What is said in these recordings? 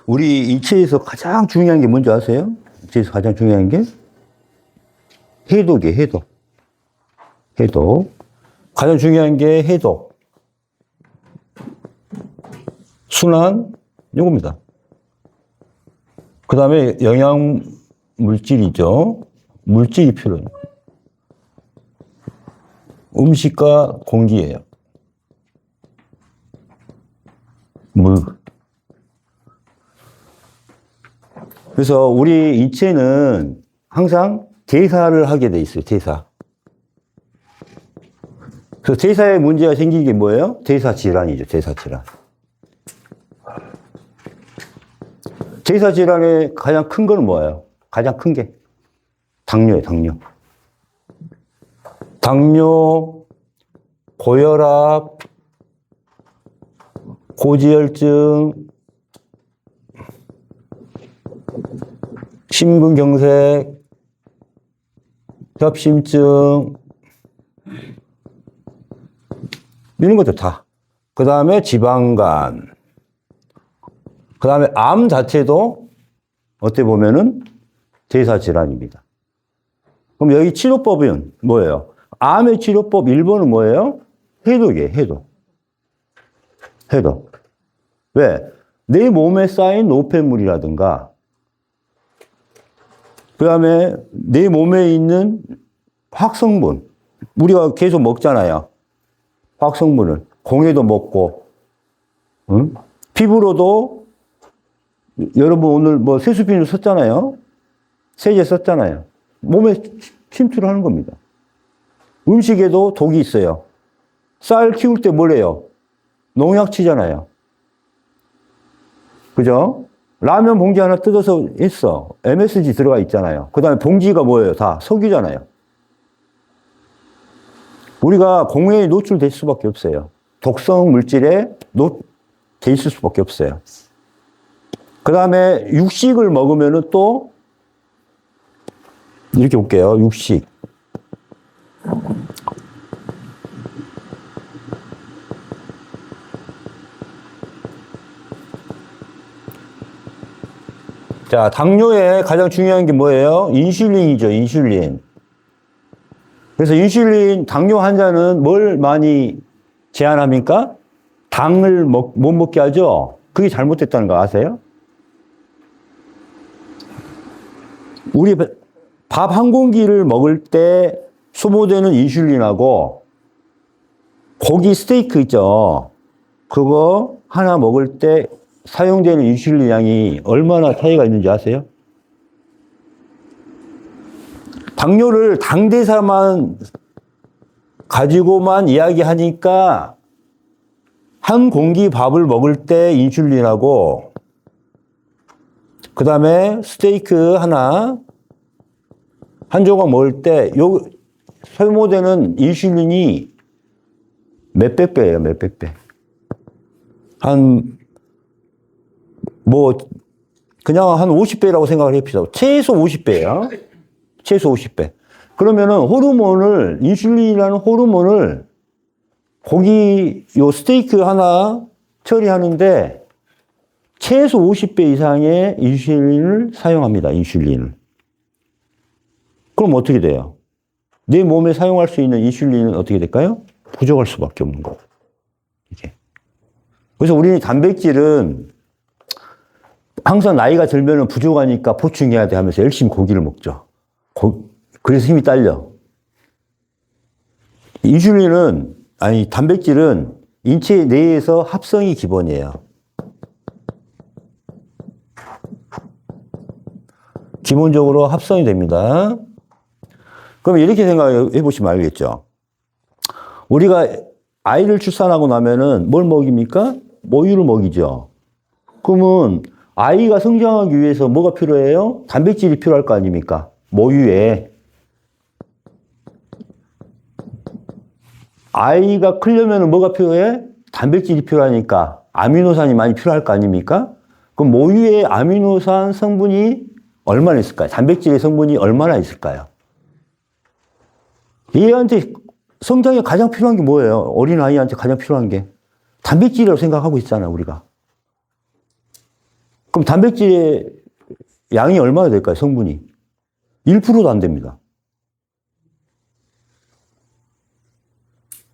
우리 인체에서 가장 중요한 게 뭔지 아세요? 인체에서 가장 중요한 게 해독이에요, 해독. 해독. 가장 중요한 게 해독. 순환, 요겁니다. 그 다음에 영양 물질이죠. 물질이 필요해요. 음식과 공기예요. 물. 그래서 우리 인체는 항상 대사를 하게 돼 있어요. 대사. 그래서 대사에 문제가 생긴 게 뭐예요? 대사 질환이죠. 대사 질환. 대사 질환의 가장 큰 거는 뭐예요? 가장 큰 게 당뇨예요. 당뇨. 당뇨, 고혈압, 고지혈증, 심근경색, 협심증, 이런 것들 다. 그 다음에 지방간. 그 다음에 암 자체도 어떻게 보면은 대사질환입니다. 그럼 여기 치료법은 뭐예요? 암의 치료법 1번은 뭐예요? 해독이에요, 해독. 해독. 왜? 내 몸에 쌓인 노폐물이라든가, 그 다음에 내 몸에 있는 화학성분. 우리가 계속 먹잖아요. 화학성분을. 공해도 먹고, 응? 피부로도, 여러분 오늘 뭐 세수비누 썼잖아요. 세제 썼잖아요. 몸에 침투를 하는 겁니다. 음식에도 독이 있어요. 쌀 키울 때 뭘 해요? 농약 치잖아요. 그죠? 라면 봉지 하나 뜯어서 있어. MSG 들어가 있잖아요. 그 다음에 봉지가 뭐예요? 다 석유잖아요. 우리가 공해에 노출될 수밖에 없어요. 독성 물질에 돼 있을 수밖에 없어요. 그 다음에 육식을 먹으면은 또 이렇게 볼게요. 육식. 자, 당뇨에 가장 중요한 게 뭐예요? 인슐린이죠, 인슐린. 그래서 인슐린, 당뇨 환자는 뭘 많이 제한합니까? 당을 못 먹게 하죠? 그게 잘못됐다는 거 아세요? 우리 밥 한 공기를 먹을 때 소모되는 인슐린하고 고기 스테이크 있죠? 그거 하나 먹을 때 사용되는 인슐린 양이 얼마나 차이가 있는지 아세요? 당뇨를 당대사만 가지고만 이야기하니까 한 공기 밥을 먹을 때 인슐린하고 그 다음에 스테이크 하나 한 조각 먹을 때 소모되는 인슐린이 몇백 배예요, 몇백 배. 그냥 한 50배라고 생각을 해봅시다. 최소 50배야. 최소 50배. 그러면은 인슐린이라는 호르몬을 스테이크 하나 처리하는데 최소 50배 이상의 인슐린을 사용합니다, 인슐린을. 그럼 어떻게 돼요? 내 몸에 사용할 수 있는 인슐린은 어떻게 될까요? 부족할 수밖에 없는 거고. 이게. 그래서 우리는 단백질은 항상 나이가 들면 부족하니까 보충해야 돼 하면서 열심히 고기를 먹죠. 그래서 힘이 딸려. 단백질은 인체 내에서 합성이 기본이에요. 기본적으로 합성이 됩니다. 그럼 이렇게 생각해 보시면 알겠죠. 우리가 아이를 출산하고 나면은 뭘 먹입니까? 모유를 먹이죠. 그러면 아이가 성장하기 위해서 뭐가 필요해요? 단백질이 필요할 거 아닙니까? 모유에. 아이가 크려면 뭐가 필요해? 단백질이 필요하니까 아미노산이 많이 필요할 거 아닙니까? 그럼 모유에 아미노산 성분이 얼마나 있을까요? 단백질의 성분이 얼마나 있을까요? 얘한테 성장에 가장 필요한 게 뭐예요? 어린아이한테 가장 필요한 게 단백질이라고 생각하고 있잖아요, 우리가. 그럼 단백질의 양이 얼마나 될까요? 성분이 1%도 안 됩니다.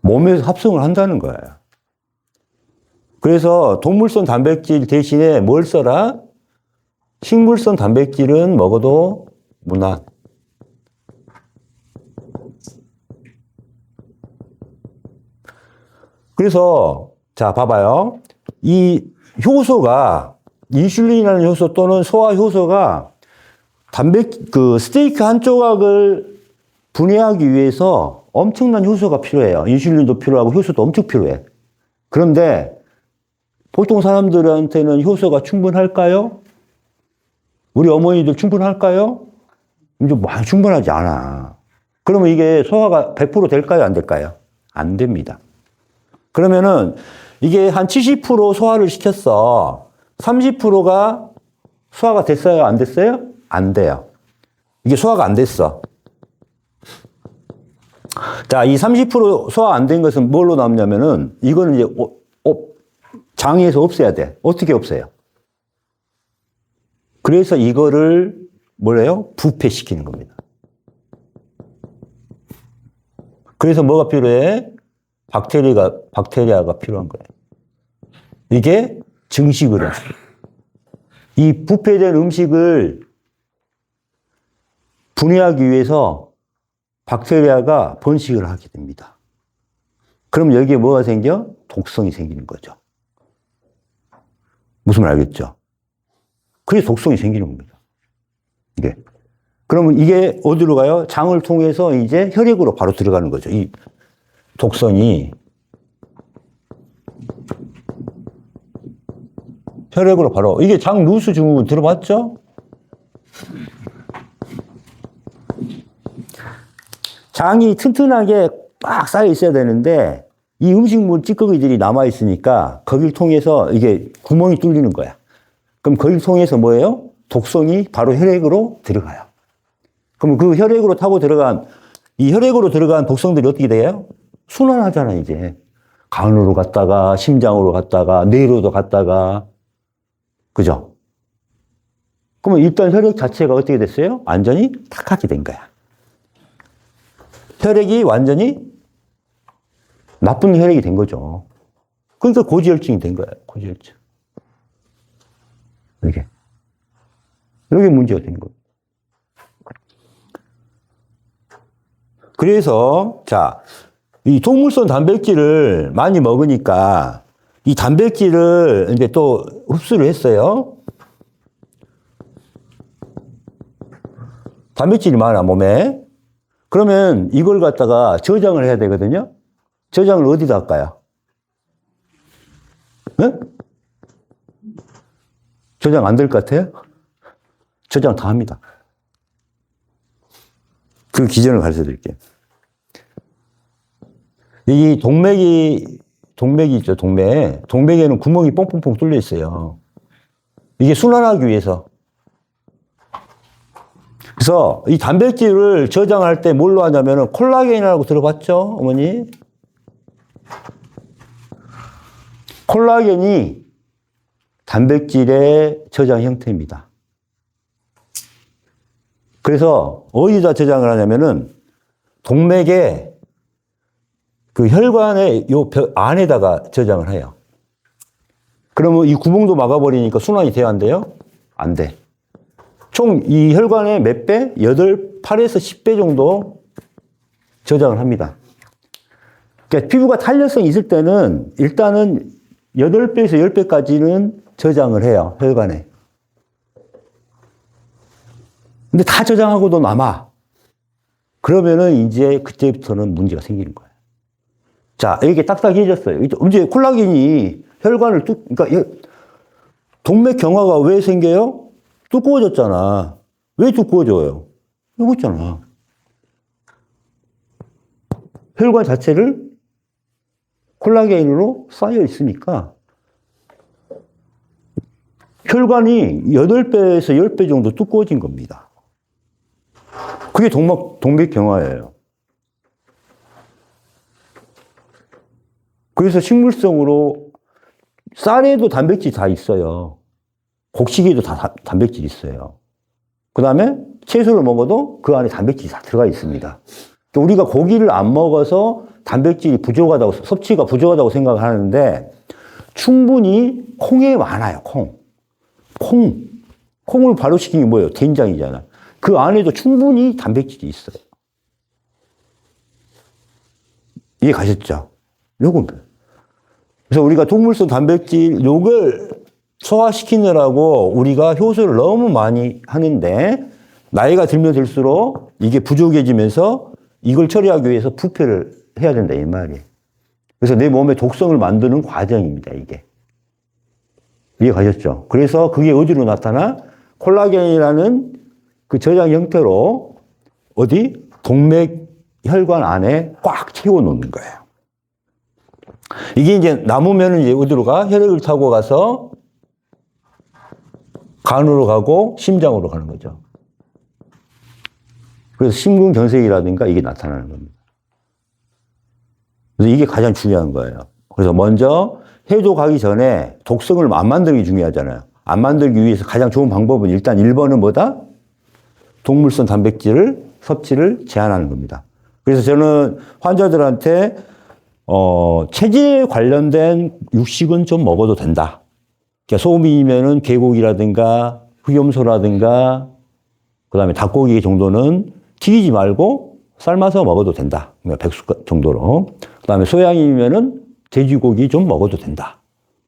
몸에서 합성을 한다는 거예요. 그래서 동물성 단백질 대신에 뭘 써라? 식물성 단백질은 먹어도 무난. 그래서 자 봐봐요. 이 효소가 인슐린이라는 효소 또는 소화 효소가 스테이크 한 조각을 분해하기 위해서 엄청난 효소가 필요해요. 인슐린도 필요하고 효소도 엄청 필요해. 그런데 보통 사람들한테는 효소가 충분할까요? 우리 어머니들 충분할까요? 이제 많이 충분하지 않아. 그러면 이게 소화가 100% 될까요? 안 될까요? 안 됩니다. 그러면은 이게 한 70% 소화를 시켰어. 30%가 소화가 됐어요? 안 됐어요? 안 돼요. 이게 소화가 안 됐어. 자, 이 30% 소화 안 된 것은 뭘로 남냐면은 이거는 이제 장에서 없애야 돼. 어떻게 없애요? 그래서 이거를 뭐래요? 부패시키는 겁니다. 그래서 뭐가 필요해? 박테리아가 필요한 거예요. 이게 증식을 해. 이 부패된 음식을 분해하기 위해서 박테리아가 번식을 하게 됩니다. 그럼 여기에 뭐가 생겨? 독성이 생기는 거죠. 무슨 말 알겠죠? 그래서 독성이 생기는 겁니다. 이게. 그러면 이게 어디로 가요? 장을 통해서 이제 혈액으로 바로 들어가는 거죠. 이 독성이. 혈액으로 바로. 이게 장 루스 증후군 들어봤죠? 장이 튼튼하게 꽉 쌓여 있어야 되는데 이 음식물 찌꺼기들이 남아 있으니까 거기를 통해서 이게 구멍이 뚫리는 거야. 그럼 거기를 통해서 뭐예요? 독성이 바로 혈액으로 들어가요. 그럼 그 혈액으로 타고 들어간 이 혈액으로 들어간 독성들이 어떻게 돼요? 순환하잖아 이제. 간으로 갔다가 심장으로 갔다가 뇌로도 갔다가 그죠? 그러면 일단 혈액 자체가 어떻게 됐어요? 완전히 탁하게 된 거야. 혈액이 완전히 나쁜 혈액이 된 거죠. 그러니까 고지혈증이 된 거예요. 고지혈증. 이게 문제가 된 거예요. 그래서 자, 이 동물성 단백질을 많이 먹으니까 이 단백질을 이제 또 흡수를 했어요. 단백질이 많아 몸에. 그러면 이걸 갖다가 저장을 해야 되거든요. 저장을 어디다 할까요? 네? 저장 안 될 것 같아요? 저장 다 합니다. 그 기전을 가르쳐 드릴게요. 이 동맥이 있죠, 동맥. 동맥에는 구멍이 뽕뽕뽕 뚫려 있어요. 이게 순환하기 위해서. 그래서 이 단백질을 저장할 때 뭘로 하냐면은 콜라겐이라고 들어봤죠, 어머니? 콜라겐이 단백질의 저장 형태입니다. 그래서 어디다 저장을 하냐면은 동맥에 그 혈관의 요 안에다가 저장을 해요. 그러면 이 구멍도 막아버리니까 순환이 돼야 안 돼요? 안 돼. 총 이 혈관의 몇 배? 8에서 10배 정도 저장을 합니다. 그러니까 피부가 탄력성이 있을 때는 일단은 8배에서 10배까지는 저장을 해요, 혈관에. 근데 다 저장하고도 남아. 그러면은 이제 그때부터는 문제가 생기는 거예요. 자, 이게 딱딱해졌어요. 이제 콜라겐이 혈관을 그러니까 동맥 경화가 왜 생겨요? 두꺼워졌잖아. 왜 두꺼워져요? 이거 있잖아. 혈관 자체를 콜라겐으로 쌓여 있으니까 혈관이 8배에서 10배 정도 두꺼워진 겁니다. 그게 동맥 경화예요. 그래서 식물성으로 쌀에도 단백질이 다 있어요. 곡식에도 다 단백질이 있어요. 그 다음에 채소를 먹어도 그 안에 단백질이 다 들어가 있습니다. 그러니까 우리가 고기를 안 먹어서 단백질이 부족하다고, 섭취가 부족하다고 생각하는데 충분히 콩에 많아요, 콩. 콩을 발효시킨 게 뭐예요? 된장이잖아. 그 안에도 충분히 단백질이 있어요. 이해 가셨죠? 요건. 그래서 우리가 동물성 단백질, 요걸 소화시키느라고 우리가 효소를 너무 많이 하는데 나이가 들면 들수록 이게 부족해지면서 이걸 처리하기 위해서 부패를 해야 된다, 이 말이에요. 그래서 내 몸에 독성을 만드는 과정입니다, 이게. 이해 가셨죠? 그래서 그게 어디로 나타나? 콜라겐이라는 그 저장 형태로 어디? 동맥 혈관 안에 꽉 채워 놓는 거예요. 이게 이제 남으면 이제 어디로 가? 혈액을 타고 가서 간으로 가고 심장으로 가는 거죠. 그래서 심근경색이라든가 이게 나타나는 겁니다. 그래서 이게 가장 중요한 거예요. 그래서 먼저 해독하기 전에 독성을 안 만들기 중요하잖아요. 안 만들기 위해서 가장 좋은 방법은 일단 1번은 뭐다? 동물성 단백질을 섭취를 제한하는 겁니다. 그래서 저는 환자들한테 체질에 관련된 육식은 좀 먹어도 된다. 그러니까 소금이면은 개고기라든가 흑염소라든가 그다음에 닭고기 정도는 튀기지 말고 삶아서 먹어도 된다. 그러니까 백숙 정도로. 그다음에 소양이면은 돼지고기 좀 먹어도 된다.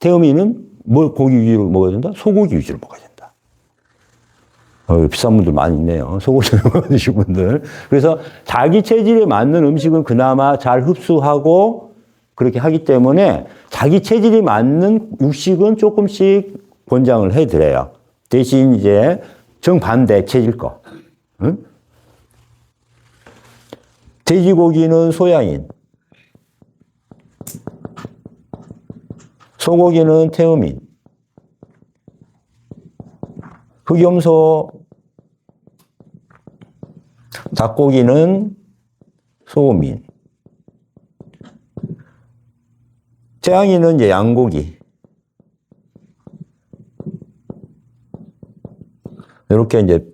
태음이는 뭐 고기 위주로 먹어야 된다? 소고기 위주로 먹어야 된다. 비싼 분들 많이 있네요. 소고기 드신 분들. 그래서 자기 체질에 맞는 음식은 그나마 잘 흡수하고 그렇게 하기 때문에 자기 체질에 맞는 육식은 조금씩 권장을 해드려요. 대신 이제 정반대 체질 거. 응? 돼지고기는 소양인, 소고기는 태음인, 흑염소, 닭고기는 소음인, 태양인은 이제 양고기. 이렇게 이제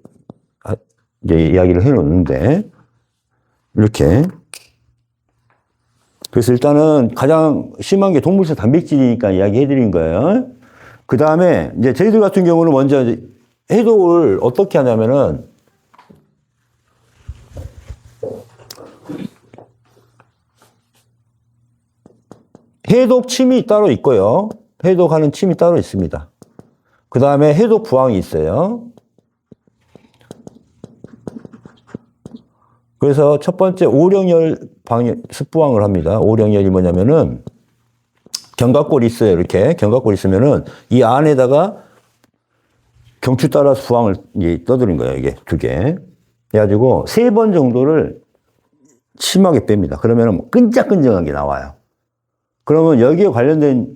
이야기를 해 놓는데, 이렇게. 그래서 일단은 가장 심한 게 동물성 단백질이니까 이야기 해드린 거예요. 그 다음에 이제 저희들 같은 경우는 먼저 해독을 어떻게 하냐면은 해독 침이 따로 있고요. 해독하는 침이 따로 있습니다. 그 다음에 해독 부항이 있어요. 그래서 첫 번째 오령열 습부항을 합니다. 오령열이 뭐냐면은 견갑골이 있어요. 이렇게 견갑골이 있으면은 이 안에다가 경추 따라서 부항을 떠드는 거예요. 이게 2개. 그래가지고 3번 정도를 심하게 뺍니다. 그러면은 끈적끈적한 게 나와요. 그러면 여기에 관련된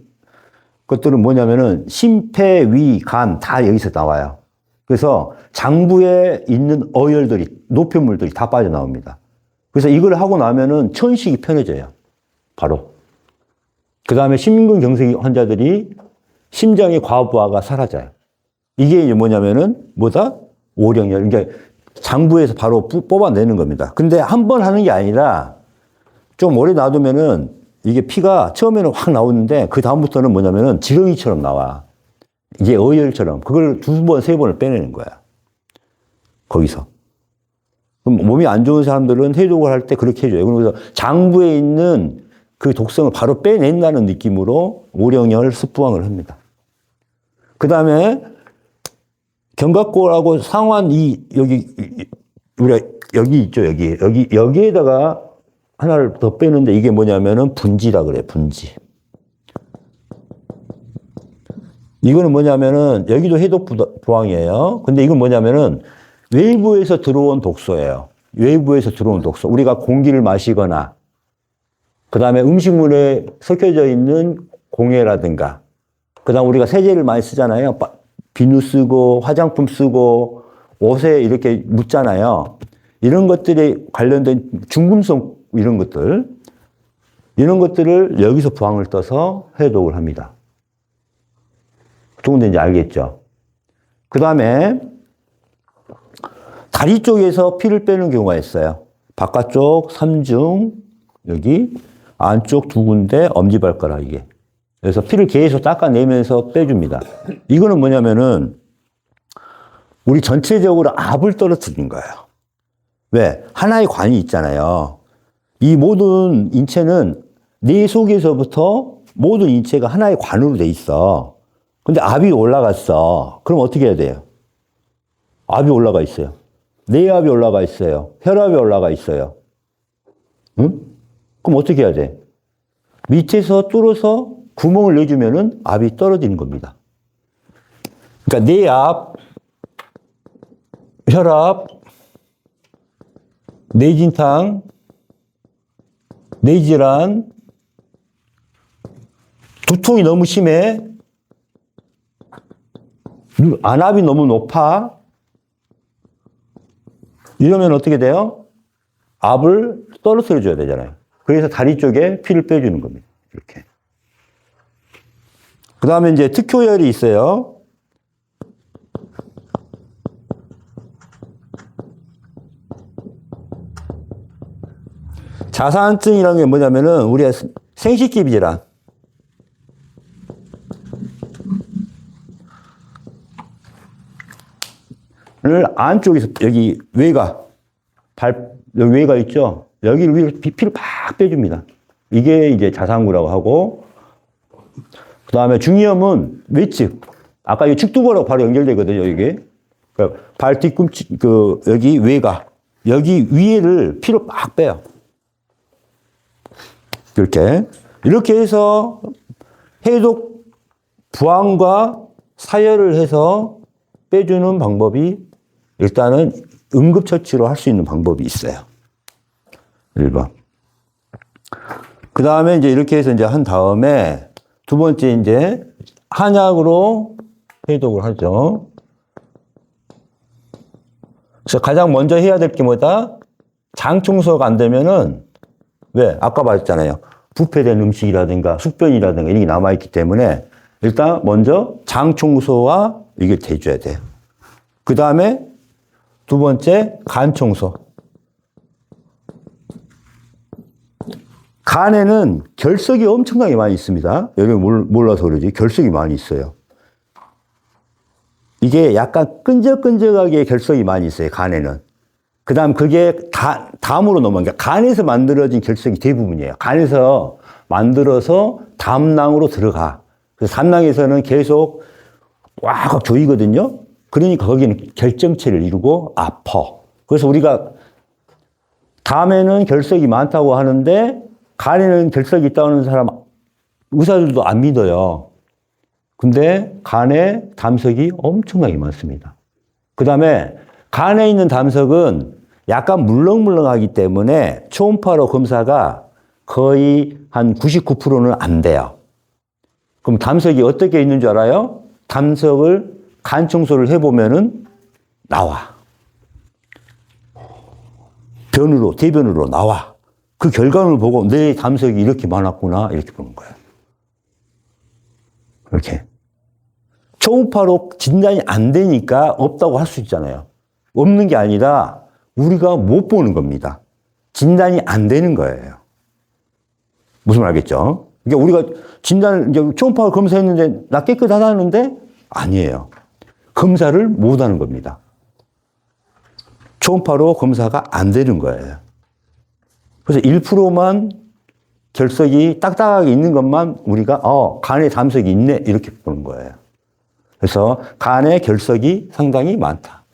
것들은 뭐냐면은 심폐, 위, 간 다 여기서 나와요. 그래서 장부에 있는 어혈들이, 노폐물들이 다 빠져나옵니다. 그래서 이걸 하고 나면은 천식이 편해져요. 바로. 그 다음에 심근경색 환자들이 심장의 과부하가 사라져요. 이게 이제 뭐냐면은 뭐다? 오령열. 그러니까 장부에서 바로 뽑아내는 겁니다. 근데 한 번 하는 게 아니라 좀 오래 놔두면은 이게 피가 처음에는 확 나오는데 그 다음부터는 뭐냐면은 지렁이처럼 나와. 이게 어혈처럼. 그걸 2번, 3번을 빼내는 거야. 거기서. 그럼 몸이 안 좋은 사람들은 해독을 할 때 그렇게 해줘요. 그래서 장부에 있는 그 독성을 바로 빼낸다는 느낌으로 오령열 습부항을 합니다. 그 다음에 견갑골하고 상완 우리가 여기 있죠, 여기에다가 하나를 더 빼는데 이게 뭐냐면은 분지라 그래, 분지. 이거는 뭐냐면은 여기도 해독 부항이에요. 근데 이건 뭐냐면은 외부에서 들어온 독소예요. 외부에서 들어온 독소. 우리가 공기를 마시거나 그 다음에 음식물에 섞여져 있는 공해라든가 그 다음 우리가 세제를 많이 쓰잖아요. 비누 쓰고 화장품 쓰고 옷에 이렇게 묻잖아요. 이런 것들에 관련된 중금속 이런 것들을 여기서 부항을 떠서 해독을 합니다. 어떤 건지 알겠죠? 그 다음에 다리 쪽에서 피를 빼는 경우가 있어요. 바깥쪽 3중, 여기 안쪽 2군데 엄지발가락 이게. 그래서 피를 계속 닦아내면서 빼줍니다. 이거는 뭐냐면은 우리 전체적으로 압을 떨어뜨리는 거예요. 왜? 하나의 관이 있잖아요. 이 모든 인체는 뇌 속에서부터 모든 인체가 하나의 관으로 돼 있어. 근데 압이 올라갔어. 그럼 어떻게 해야 돼요? 압이 올라가 있어요. 뇌압이 올라가 있어요. 혈압이 올라가 있어요. 응? 그럼 어떻게 해야 돼? 밑에서 뚫어서 구멍을 내주면은 압이 떨어지는 겁니다. 그러니까 뇌압, 혈압, 뇌진탕, 뇌질환, 두통이 너무 심해, 안압이 너무 높아, 이러면 어떻게 돼요? 압을 떨어뜨려 줘야 되잖아요. 그래서 다리 쪽에 피를 빼주는 겁니다. 이렇게. 그 다음에 이제 특효열이 있어요. 자산증이라는 게 뭐냐면은 우리가 생식기비 질환. 을 안쪽에서 여기 외가 여기 외가 있죠. 여기를 위로 피를 팍 빼줍니다. 이게 이제 자상구라고 하고, 그 다음에 중이염은 외측. 아까 이 측두부하고 바로 연결되거든요. 이게 그러니까 발 뒤꿈치 여기 외가 여기 위에를 피로 팍 빼요. 이렇게 해서 해독 부항과 사열을 해서 빼주는 방법이 일단은 응급처치로 할 수 있는 방법이 있어요. 1번. 그 다음에 이제 이렇게 해서 이제 한 다음에 두 번째 이제 한약으로 해독을 하죠. 그래서 가장 먼저 해야 될 게 뭐다? 장 청소가 안 되면은 왜? 아까 말했잖아요. 부패된 음식이라든가 숙변이라든가 이런 게 남아있기 때문에 일단 먼저 장 청소와 이게 돼줘야 돼요. 그 다음에 두 번째 간 청소. 간에는 결석이 엄청나게 많이 있습니다. 여러분 몰라서 그러지. 결석이 많이 있어요. 이게 약간 끈적끈적하게 결석이 많이 있어요. 간에는. 그 다음 그게 담으로 넘어간 게 간에서 만들어진 결석이 대부분이에요. 간에서 만들어서 담낭으로 들어가. 그래서 담낭에서는 계속 꽉 조이거든요. 그러니까 거기는 결정체를 이루고 아파. 그래서 우리가 담에는 결석이 많다고 하는데 간에는 결석이 있다는 사람 의사들도 안 믿어요. 근데 간에 담석이 엄청나게 많습니다. 그 다음에 간에 있는 담석은 약간 물렁물렁하기 때문에 초음파로 검사가 거의 한 99%는 안 돼요. 그럼 담석이 어떻게 있는 줄 알아요? 담석을 간 청소를 해보면은 나와. 대변으로 나와. 그 결과를 보고 내 담석이 이렇게 많았구나 이렇게 보는 거예요. 이렇게. 초음파로 진단이 안 되니까 없다고 할 수 있잖아요. 없는 게 아니라 우리가 못 보는 겁니다. 진단이 안 되는 거예요. 무슨 말 알겠죠? 그러니까 우리가 이제 초음파를 검사했는데 나 깨끗하다는데 아니에요. 검사를 못 하는 겁니다. 초음파로 검사가 안 되는 거예요. 그래서 1%만 결석이 딱딱하게 있는 것만 우리가 간에 담석이 있네 이렇게 보는 거예요. 그래서 간에 결석이 상당히 많다.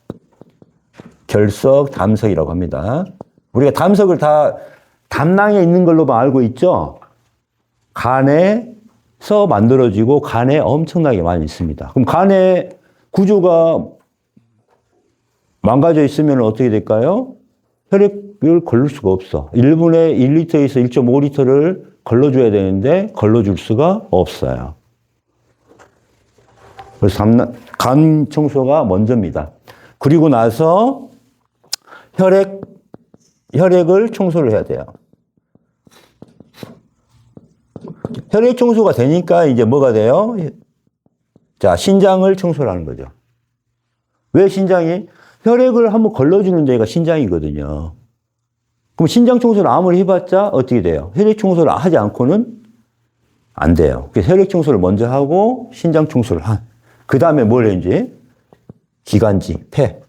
결석, 담석이라고 합니다. 우리가 담석을 다 담낭에 있는 걸로만 알고 있죠. 간에서 만들어지고 간에 엄청나게 많이 있습니다. 그럼 간의 구조가 망가져 있으면 어떻게 될까요? 혈액을 걸릴 수가 없어. 1분에 1리터에서 1.5리터를 걸러줘야 되는데 걸러줄 수가 없어요. 그래서 간 청소가 먼저입니다. 그리고 나서 혈액을 청소를 해야 돼요. 혈액 청소가 되니까 이제 뭐가 돼요? 자, 신장을 청소를 하는 거죠. 왜 신장이? 혈액을 한번 걸러주는 데가 신장이거든요. 그럼 신장 청소를 아무리 해봤자 어떻게 돼요? 혈액 청소를 하지 않고는 안 돼요. 그래서 혈액 청소를 먼저 하고 신장 청소를 그 다음에 뭘 했는지? 기관지, 폐,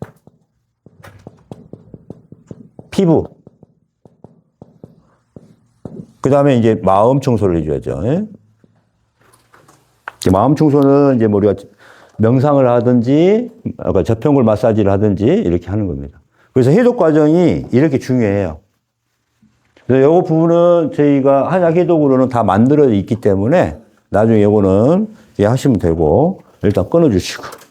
피부. 그 다음에 이제 마음 청소를 해줘야죠. 예? 마음 청소는 이제 뭐 우리가 명상을 하든지, 아까 저평골 마사지를 하든지 이렇게 하는 겁니다. 그래서 해독 과정이 이렇게 중요해요. 그래서 이 부분은 저희가 한약 해독으로는 다 만들어 있기 때문에 나중에 이거는 하시면 되고, 일단 끊어주시고.